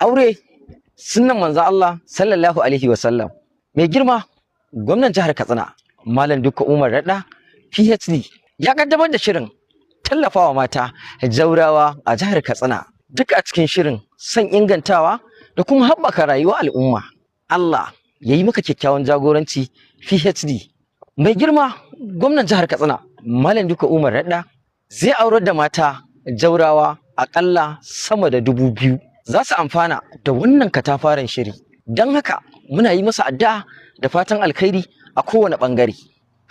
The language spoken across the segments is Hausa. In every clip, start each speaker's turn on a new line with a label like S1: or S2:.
S1: Aure sunnan manzo Allah sallallahu alaihi wasallam. Mai girma gwamnan jihar Katsina Malam Dukka Umar Radda PhD ya kaddamar da shirin tallafawa mata jaurawa a jihar Katsina, duk a cikin shirin son ingantawa da kuma haɓaka rayuwar al'umma. Allah ya yi maka kyakkyawan jagoranci PhD. Mai girma gwamnan jihar Katsina Malam Dukka Umar Radda zai aurar da mata jaurawa aƙalla sama da 2000 za su amfana da wannan katafaren shiri. Don haka muna yi masa addu'a da fatan alkhairi a kowane ɓangare,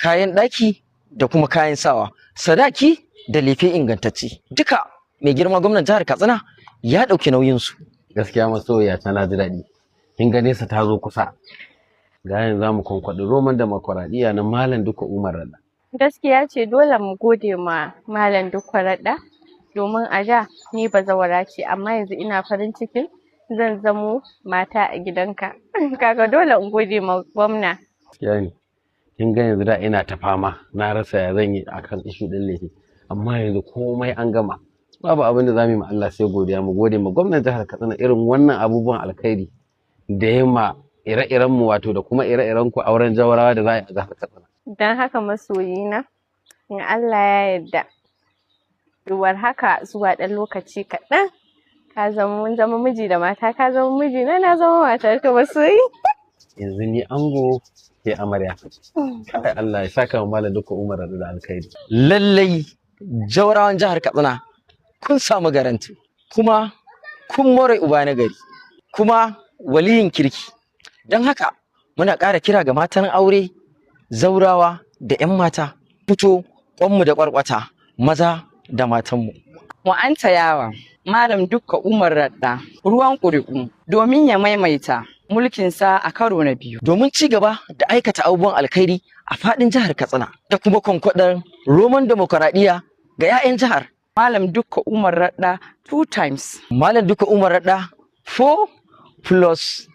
S1: kayan ɗaki da kuma kayan sawa, sadaki da lefe ingantacce, duka mai girma gwamnan jihar Katsina ya ɗauki nauyinsu.
S2: Gaskiya masoyiya ta na ji daɗi, kin ga nesa ta zo kusa, ga yanzu za mu kwankwaɗi roman demokuraɗiyya na Malam Dukka Umar Radda.
S3: Gaskiya ce dole mu gode ma Malam Dukka Radda, domin a da ni bazawara ce amma yanzu ina farin cikin zan zamo mata a gidanka. Kaga dole in gode ma gwamna.
S2: Gaskiya ne, kin ga yanzu da ina ta fama na rasa ya zan yi akan ishu ɗin laifi, amma yanzu komai an gama. Babu abin da za mu yi ma Allah sai godiya, mu gode ma gwamnan jihar Katsina irin wannan abubuwan alkhairi da ya ma ire-iren mu, wato da kuma ire-iren ku auren jawarawa da za a yi a jihar Katsina.
S3: Don haka masoyina, in Allah ya yarda, duwar haka zuwa ɗan lokaci kaɗan ka zama mun zama miji da mata, ka zama miji na zama matar ka masoyi.
S2: Yanzu ni ango ke amarya. Kai Allah ya saka wa Malam Dukka Umar Radda da alkhairi.
S1: Lallai jaurawan jihar Katsina kun samu garanti, kuma kun more uba na gari, kuma waliyin kirki. Don haka muna ƙara kira ga matan aure, zaurawa da 'yan mata, fito ƙwanmu da ƙwarƙwata, maza da matanmu.
S4: Wa'anta yawa Malam Dukka Umar Radda ruwan ƙuri'u domin ya maimaita mulkinsa a karo na biyu.
S1: Domin ci gaba da aikata abubuwan alkhairi a faɗin jihar Katsina da kuma kwankwaɗar roman demokuraɗiyya ga 'ya'yan jihar.
S4: Malam Dukka Umar Radda 2 times.
S1: Malam Dukka Umar Radda 4+4.